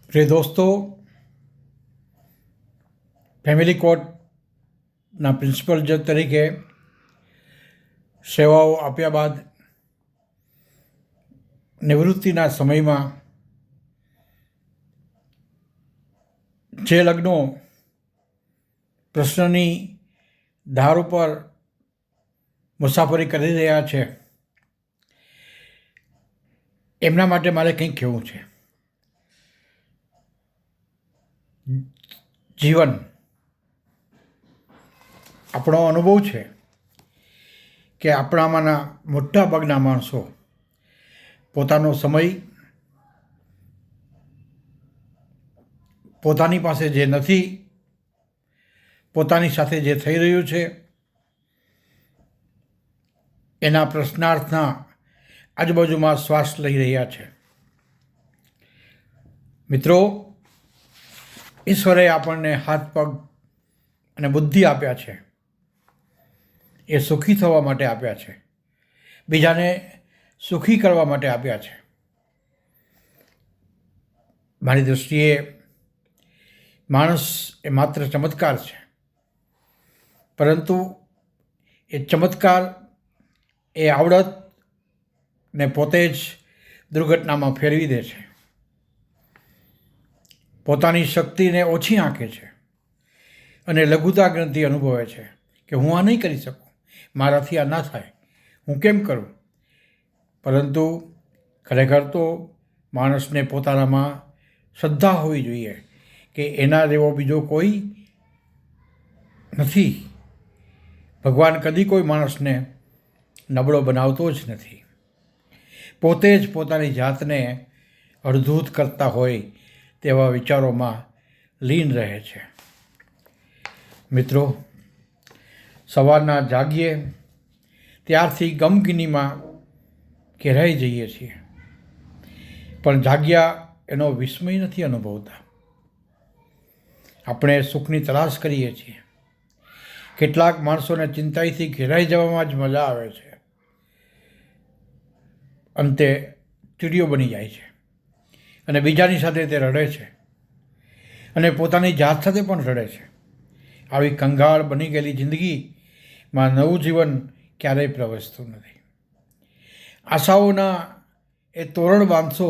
પ્રિય દોસ્તો, ફેમિલી કોર્ટના પ્રિન્સિપલ જજ તરીકે સેવાઓ આપ્યા બાદ નિવૃત્તિના સમયમાં જે લગ્નો પ્રશ્નની ધાર ઉપર મુસાફરી કરી રહ્યા છે એમના માટે મારે કંઈક કહેવું છે. જીવન આપણો અનુભવ છે કે આપણામાંના મોટા ભાગના માણસો પોતાનો સમય પોતાની પાસે જે નથી, પોતાની સાથે જે થઈ રહ્યું છે એના પ્રશ્નાર્થના આજુબાજુમાં શ્વાસ લઈ રહ્યા છે. મિત્રો, ઈશ્વરે આપણને હાથ પગ અને બુદ્ધિ આપ્યા છે. એ સુખી થવા માટે આપ્યા છે, બીજાને સુખી કરવા માટે આપ્યા છે. મારી દૃષ્ટિએ માણસ એ માત્ર ચમત્કાર છે, પરંતુ એ ચમત્કાર એ આવડતને પોતે જ દુર્ઘટનામાં ફેરવી દે છે. પોતાની શક્તિને ઓછી આંકે છે અને લઘુતા ગ્રંથિ અનુભવે છે કે હું આ નહીં કરી શકું, મારાથી આ ના થાય, હું કેમ કરું. પરંતુ ખરેખર તો માણસને પોતાનામાં શ્રદ્ધા હોવી જોઈએ કે એના જેવો બીજો કોઈ નથી. ભગવાન કદી કોઈ માણસને નબળો બનાવતો જ નથી. પોતે જ પોતાની જાતને અડધૂત કરતા હોય તેવા વિચારોમાં લીન રહે છે. મિત્રો, સવારના જાગીએ ત્યારથી ગમગીનીમાં ઘેરાઈ જઈએ છીએ, પણ જાગ્યા એનો વિસ્મય નથી અનુભવતા. આપણે સુખની તલાશ કરીએ છીએ. કેટલાક માણસોને ચિંતાથી ઘેરાઈ જવામાં જ મજા આવે છે, અંતે ચીડિયો બની જાય છે અને બીજાની સાથે તે રડે છે અને પોતાની જાત સાથે પણ રડે છે. આવી કંગાળ બની ગયેલી જિંદગીમાં નવું જીવન ક્યારેય પ્રવેશતું નથી. આશાઓના એ તોરણ બાંધશો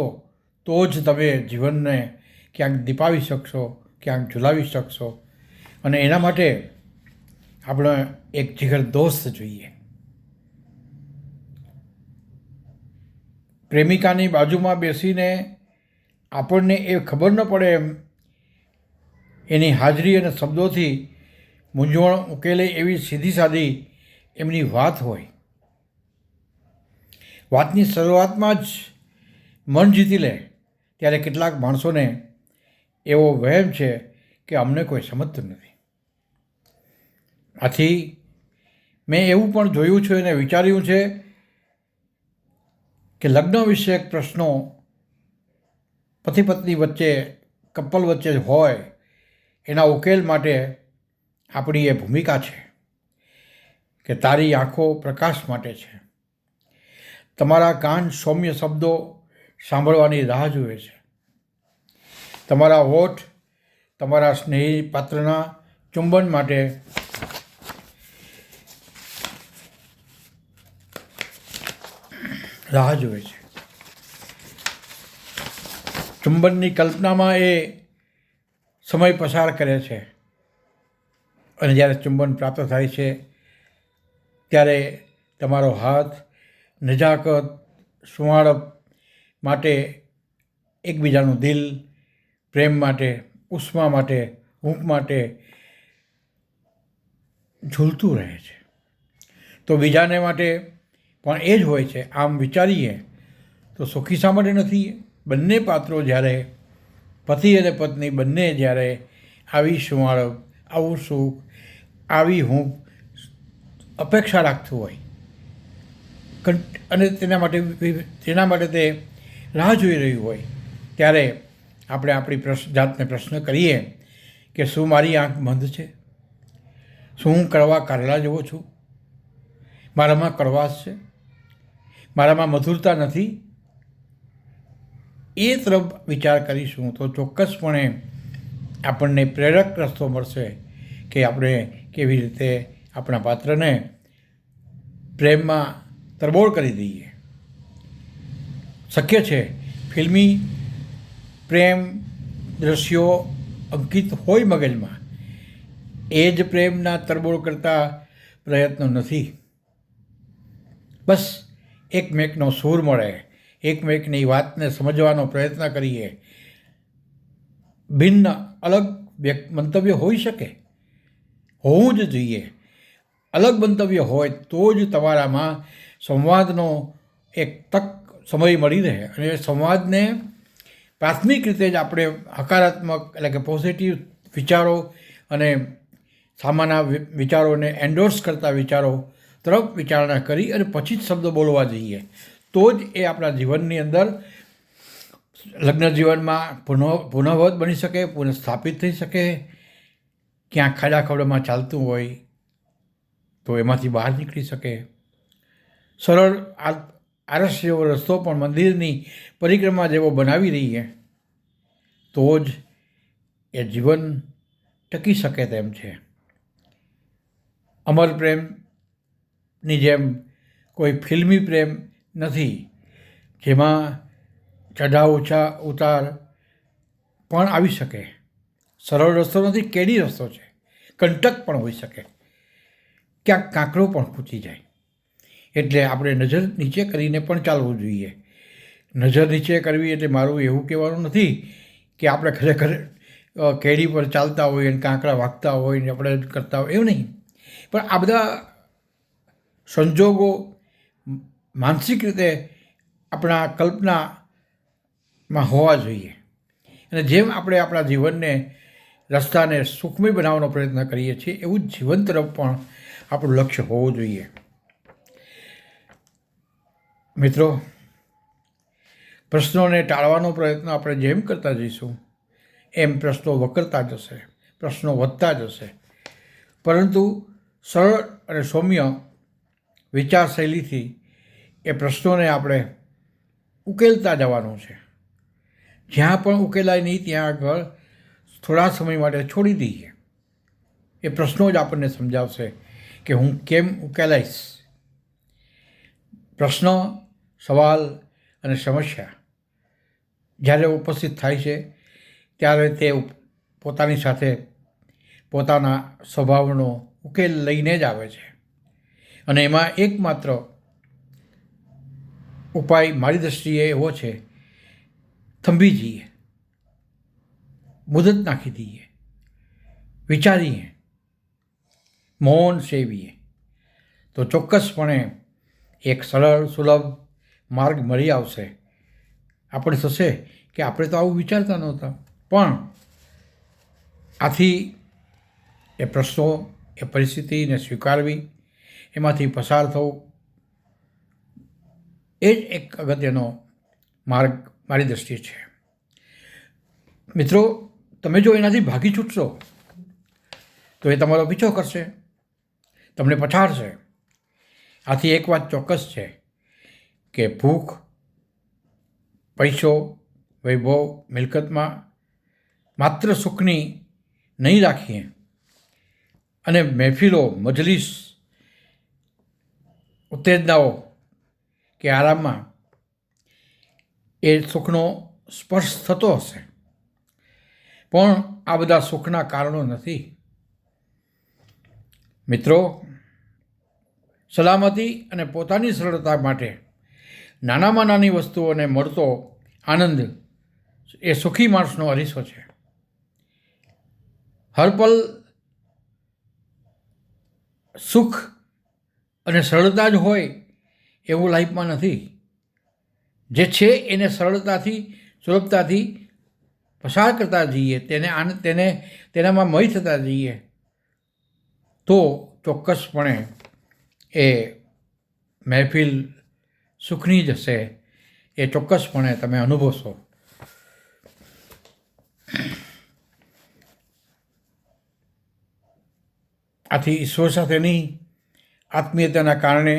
તો જ તમે જીવનને ક્યાંક દીપાવી શકશો, ક્યાંક ઝુલાવી શકશો. અને એના માટે આપણે એક જીગર દોસ્ત જોઈએ. પ્રેમિકાની બાજુમાં બેસીને આપણને એ ખબર ન પડે એમ એની હાજરી અને શબ્દોથી મૂંઝવણ ઉકેલે એવી સીધી સાદી એમની વાત હોય. વાતની શરૂઆતમાં જ મન જીતી લે ત્યારે કેટલાક માણસોને એવો વહેમ છે કે અમને કોઈ સમજતું નથી. આથી મેં એવું પણ જોયું છે અને વિચાર્યું છે કે લગ્ન વિષયક પ્રશ્નો પતિ પત્ની વચ્ચે, કપલ વચ્ચે હોય એના ઉકેલ માટે આપણી એ ભૂમિકા છે કે તારી આંખો પ્રકાશ માટે છે, તમારા કાન સૌમ્ય શબ્દો સાંભળવાની રાહ જુએ છે, તમારા હોઠ તમારા સ્નેહી પાત્રના ચુંબન માટે રાહ જુએ છે. ચુંબનની કલ્પનામાં એ સમય પસાર કરે છે અને જ્યારે ચુંબન પ્રાપ્ત થાય છે ત્યારે તમારો હાથ નજાકત, સુંવાળપ માટે, એકબીજાનું દિલ, પ્રેમ માટે, ઉષ્મા માટે, હૂંફ માટે ઝૂલતું રહે છે. તો બીજાને માટે પણ એ જ હોય છે. આમ વિચારીએ તો સુખી શા માટે નથી? બંને પાત્રો જ્યારે, પતિ અને પત્ની બંને જ્યારે આવી સુંવાળપ, આવું સુખ, આવી હૂંફ અપેક્ષા રાખતું હોય અને તેના માટે તે રાહ જોઈ રહ્યું હોય ત્યારે આપણે આપણી જાતને પ્રશ્ન કરીએ કે શું મારી આંખ બંધ છે? શું હું કડવા કારેલા જેવો છું? મારામાં કડવાશ છે? મારામાં મધુરતા નથી? એ તરફ વિચાર કરીશું તો ચોક્કસપણે આપણને પ્રેરક રસ્તો મળશે કે આપણે કેવી રીતે આપણા પાત્રને પ્રેમમાં તરબોળ કરી દઈએ. શક્ય છે ફિલ્મી પ્રેમ દ્રશ્યો અંકિત હોય મગજમાં, એ જ પ્રેમના તરબોળ કરતા પ્રયત્નો નથી. બસ એકમેકનો સૂર મળે, એકમેકની વાતને સમજવાનો પ્રયત્ન કરીએ. ભિન્ન અલગ મંતવ્ય હોઈ શકે, હોવું જ જોઈએ. અલગ મંતવ્ય હોય તો જ તમારામાં સંવાદનો એક તક સમય મળી રહે, અને એ સંવાદને પ્રાથમિક રીતે જ આપણે હકારાત્મક એટલે કે પોઝિટિવ વિચારો અને સામાન્ય વિચારોને એન્ડોર્સ કરતા વિચારો તરફ વિચારણા કરી અને પછી જ શબ્દો બોલવા જોઈએ. તો જ એ આપણા જીવનની અંદર લગ્ન જીવનમાં પુનઃવત બની શકે, પુનઃસ્થાપિત થઈ શકે. ક્યાંક ખાડા ખવડામાં ચાલતું હોય તો એમાંથી બહાર નીકળી શકે. સરળ આરસ જેવો રસ્તો પણ મંદિરની પરિક્રમા જેવો બનાવી રહીએ તો જ એ જીવન ટકી શકે તેમ છે. અમર પ્રેમની જેમ કોઈ ફિલ્મી પ્રેમ નથી, જેમાં ચઢાવ ઉતાર પણ આવી શકે. સરળ રસ્તો નથી, કેડી રસ્તો છે. કંટક પણ હોઈ શકે, ક્યાંક કાંકરો પણ ખૂંચી જાય. એટલે આપણે નજર નીચે કરીને પણ ચાલવું જોઈએ. નજર નીચે કરવી એટલે મારું એવું કહેવાનું નથી કે આપણે ખરેખર કેડી પર ચાલતા હોઈએ અને કાંકરા વાગતા હોય ને આપણે કરતા હોય, એવું નહીં. પણ આ બધા સંજોગો માનસિક રીતે આપણા કલ્પનામાં હોવા જોઈએ. અને જેમ આપણે આપણા જીવનને રસ્તાને સુખમય બનાવવાનો પ્રયત્ન કરીએ છીએ, એવું જ જીવન તરફ પણ આપણું લક્ષ્ય હોવું જોઈએ. મિત્રો, પ્રશ્નોને ટાળવાનો પ્રયત્ન આપણે જેમ કરતા જઈશું એમ પ્રશ્નો વકરતા જશે, પ્રશ્નો વધતા જશે. પરંતુ સરળ અને સૌમ્ય વિચારશૈલીથી એ પ્રશ્નોને આપણે ઉકેલતા જવાનું છે. જ્યાં પણ ઉકેલાય નહીં ત્યાં આગળ થોડા સમય માટે છોડી દઈએ. એ પ્રશ્નો જ આપણને સમજાવશે કે હું કેમ ઉકેલાઈશ. પ્રશ્ન, સવાલ અને સમસ્યા જ્યારે ઉપસ્થિત થાય છે ત્યારે તે પોતાની સાથે પોતાના સ્વભાવનો ઉકેલ લઈને જ આવે છે. અને એમાં એકમાત્ર ઉપાય મારી દૃષ્ટિએ એવો છે, થંભી જઈએ, મુદત નાખી દઈએ, વિચારીએ, મૌન સેવીએ તો ચોક્કસપણે એક સરળ સુલભ માર્ગ મળી આવશે. આપણે થશે કે આપણે તો આવું વિચારતા નહોતા, પણ આથી એ પ્રશ્નો, એ પરિસ્થિતિને સ્વીકારવી, એમાંથી પસાર થવું, એ જ એક અગત્યનો માર્ગ મારી દૃષ્ટિએ છે. મિત્રો, તમે જો એનાથી ભાગી છૂટશો તો એ તમારો પીછો કરશે, તમને પછાડશે. આથી એક વાત ચોક્કસ છે કે ભૂખ, પૈસો, વૈભવ, મિલકતમાં માત્ર સુખની નહીં રાખીએ અને મહેફિલો, મજલિસ, ઉત્તેજનાઓ કે આરામમાં એ સુખનો સ્પર્શ થતો હશે, પણ આ બધા સુખના કારણો નથી. મિત્રો, સલામતી અને પોતાની સરળતા માટે નાનામાં નાની વસ્તુઓને મળતો આનંદ એ સુખી માણસનો અરીસો છે. હર પલ સુખ અને સરળતા જ હોય એવું લાઈફમાં નથી. જે છે એને સરળતાથી, સુલભતાથી પસાર કરતા જઈએ, તેનામાં મય થતા જઈએ તો ચોક્કસપણે એ મહેફિલ સુખની જ હશે. એ ચોક્કસપણે તમે અનુભવશો. આથી ઈશ્વર સાથેની આત્મીયતાના કારણે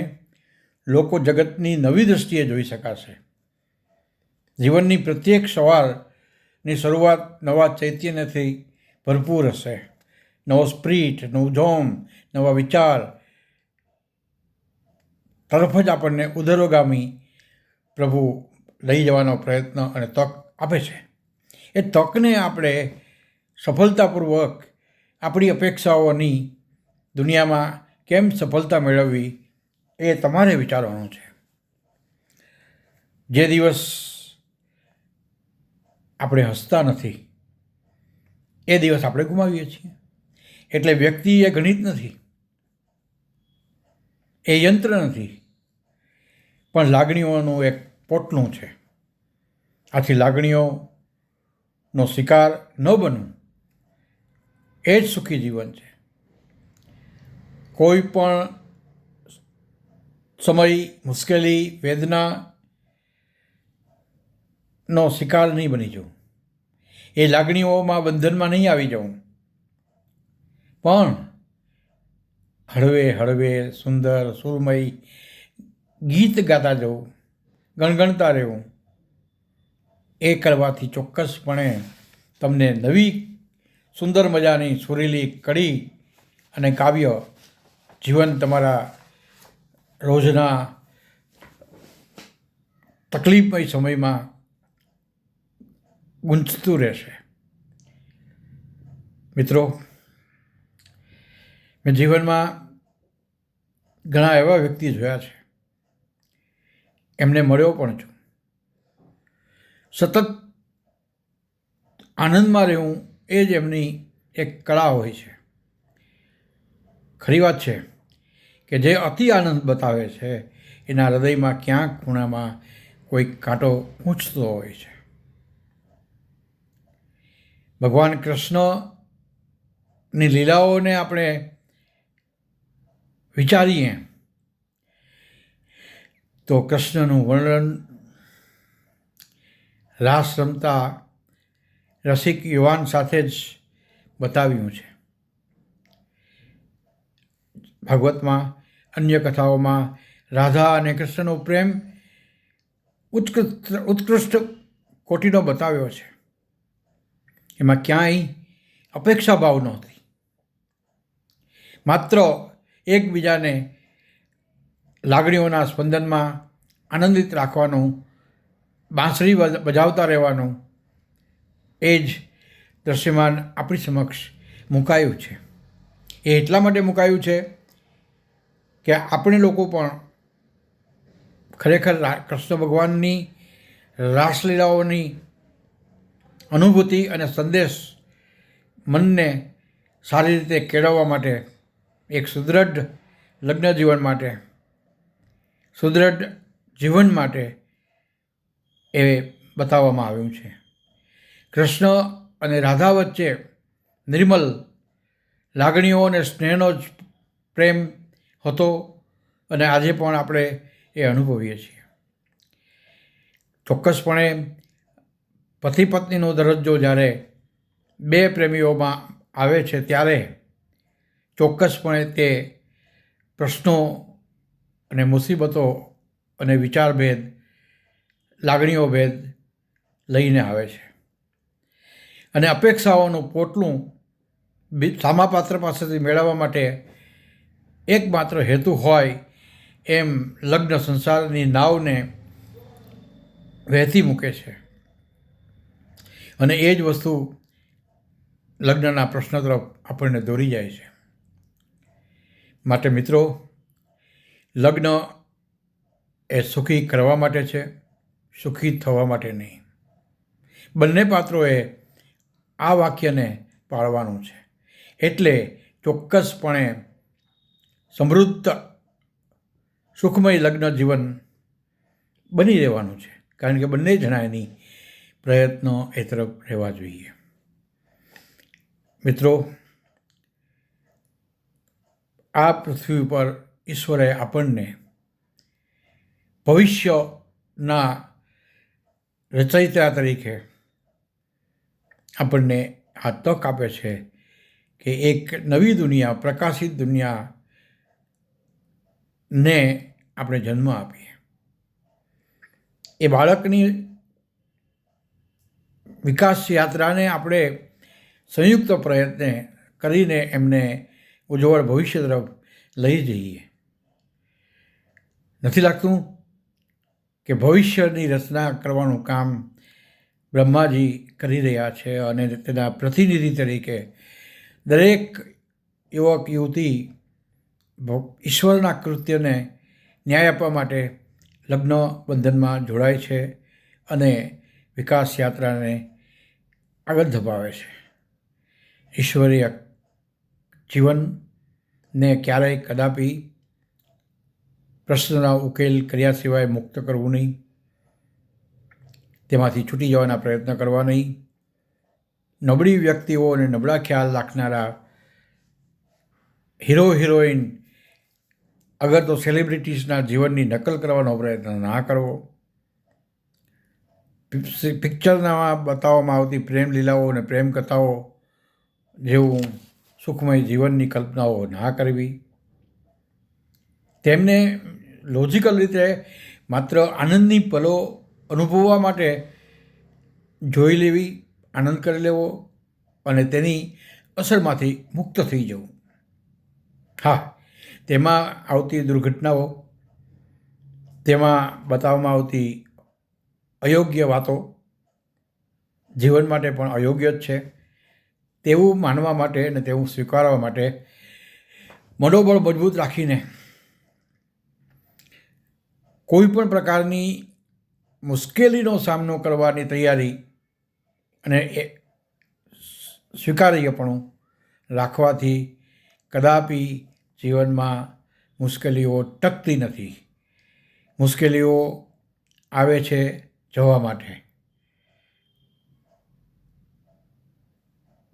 લોકો જગતની નવી દૃષ્ટિએ જોઈ શકાશે. જીવનની પ્રત્યેક સવારની શરૂઆત નવા ચૈતન્યથી ભરપૂર હશે. નવો સ્પ્રિટ, નવું જોમ, નવા વિચાર તરફ જ આપણને ઉદરોગામી પ્રભુ લઈ જવાનો પ્રયત્ન અને તક આપે છે. એ તકને આપણે સફળતાપૂર્વક આપણી અપેક્ષાઓની દુનિયામાં કેમ સફળતા મેળવવી એ તમારે વિચારવાનું છે. જે દિવસ આપણે હસતા નથી એ દિવસ આપણે ગુમાવીએ છીએ. એટલે વ્યક્તિ એ ગણિત નથી, એ યંત્ર નથી, પણ લાગણીઓનું એક પોટલું છે. આથી લાગણીઓનો શિકાર ન બનવું એ જ સુખી જીવન છે. કોઈ પણ સમય, મુશ્કેલી, વેદનાનો શિકાર નહીં બની જવું. એ લાગણીઓમાં બંધનમાં નહીં આવી જવું, પણ હળવે હળવે સુંદર સુરમય ગીત ગાતા જવું, ગણગણતા રહેવું. એ કરવાથી ચોક્કસપણે તમને નવી સુંદર મજાની સુરીલી કડી અને કાવ્ય જીવન તમારા રોજના તકલીફમય સમયમાં ગુંજતું રહેશે. મિત્રો, મેં જીવનમાં ઘણા એવા વ્યક્તિ જોયા છે, એમને મળ્યો પણ છું. સતત આનંદમાં રહેવું એ જ એમની એક કળા હોય છે. ખરી વાત છે કે જે અતિ આનંદ બતાવે છે એના હૃદયમાં ક્યાંક ખૂણામાં કોઈ કાંટો ઊંચતો હોય છે. ભગવાન કૃષ્ણની લીલાઓને આપણે વિચારીએ તો કૃષ્ણનું વર્ણન રાસ રમતા રસિક યુવાન સાથે જ બતાવ્યું છે. ભાગવતમાં, અન્ય કથાઓમાં રાધા અને કૃષ્ણનો પ્રેમ ઉત્કૃષ્ટ કોટીનો બતાવ્યો છે. એમાં ક્યાંય અપેક્ષા ભાવ નહોતી. માત્ર એકબીજાને લાગણીઓના સ્પંદનમાં આનંદિત રાખવાનું, બાંસરી બજાવતા રહેવાનું એ જ દૃશ્યમાન આપણી સમક્ષ મુકાયું છે. એ એટલા માટે મુકાયું છે કે આપણે લોકો પણ ખરેખર કૃષ્ણ ભગવાનની રાસલીલાઓની અનુભૂતિ અને સંદેશ મનને સારી રીતે કેળવવા માટે, એક સુદૃઢ લગ્ન જીવન માટે, સુદૃઢ જીવન માટે એ બતાવવામાં આવ્યું છે. કૃષ્ણ અને રાધા વચ્ચે નિર્મલ લાગણીઓ અને સ્નેહનો જ પ્રેમ હતો અને આજે પણ આપણે એ અનુભવીએ છીએ. ચોક્કસપણે પતિ પત્નીનો દરજ્જો જ્યારે બે પ્રેમીઓમાં આવે છે ત્યારે ચોક્કસપણે તે પ્રશ્નો અને મુસીબતો અને વિચારભેદ, લાગણીઓ ભેદ લઈને આવે છે. અને અપેક્ષાઓનું પોટલું સામા પાત્ર પાસેથી મેળવવા માટે એકમાત્ર હેતુ હોય એમ લગ્ન સંસારની નાવને વહેતી મૂકે છે. અને એ જ વસ્તુ લગ્નના પ્રશ્ન તરફ આપણને દોરી જાય છે. માટે મિત્રો, લગ્ન એ સુખી કરવા માટે છે, સુખી થવા માટે નહીં. બંને પાત્રોએ આ વાક્યને પાળવાનું છે. એટલે ચોક્કસપણે સમૃદ્ધ સુખમય લગ્ન જીવન બની રહેવાનું છે, કારણ કે બંને જણાની પ્રયત્નો એ તરફ રહેવા જોઈએ. મિત્રો, આ પૃથ્વી ઉપર ઈશ્વરે આપણને ભવિષ્યના રચયિતા તરીકે આપણને આ તક આપે છે કે એક નવી દુનિયા, પ્રકાશિત દુનિયાને આપણે જન્મ આપીએ. એ બાળકની વિકાસ યાત્રાને આપણે સંયુક્ત પ્રયત્ને કરીને એમને ઉજ્જવળ ભવિષ્ય તરફ લઈ જઈએ. નથી લાગતું કે ભવિષ્યની રચના કરવાનું કામ બ્રહ્માજી કરી રહ્યા છે અને તેના પ્રતિનિધિ તરીકે દરેક યુવક યુવતી ઈશ્વરના કૃત્યને ન્યાય આપવા માટે લગ્ન બંધનમાં જોડાય છે અને વિકાસ યાત્રાને આગળ ધપાવે છે. ઈશ્વરીય જીવનને ક્યારેય કદાપી પ્રશ્નના ઉકેલ કર્યા સિવાય મુક્ત કરવું નહીં, તેમાંથી છૂટી જવાના પ્રયત્ન કરવા નહીં. નબળી વ્યક્તિઓ અને નબળા ખ્યાલ રાખનારા હીરો હિરોઈન અગર તો સેલિબ્રિટીઝના જીવનની નકલ કરવાનો પ્રયત્ન ના કરવો. પિક્ચરમાં બતાવવામાં આવતી પ્રેમ લીલાઓ અને પ્રેમ કથાઓ જેવું સુખમય જીવનની કલ્પનાઓ ના કરવી. તેમને લોજિકલ રીતે માત્ર આનંદની પલો અનુભવવા માટે જોઈ લેવી, આનંદ કરી લેવો અને તેની અસરમાંથી મુક્ત થઈ જવું. હા, તેમાં આવતી દુર્ઘટનાઓ, તેમાં બતાવવામાં આવતી અયોગ્ય વાતો જીવન માટે પણ અયોગ્ય જ છે તેવું માનવા માટે અને તેવું સ્વીકારવા માટે મનોબળ મજબૂત રાખીને કોઈ પણ પ્રકારની મુશ્કેલીનો સામનો કરવાની તૈયારી અને એ સ્વીકાર્યપણું રાખવાથી કદાપી જીવનમાં મુશ્કેલીઓ ટકતી નથી. મુશ્કેલીઓ આવે છે જવા માટે.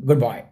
Good bye.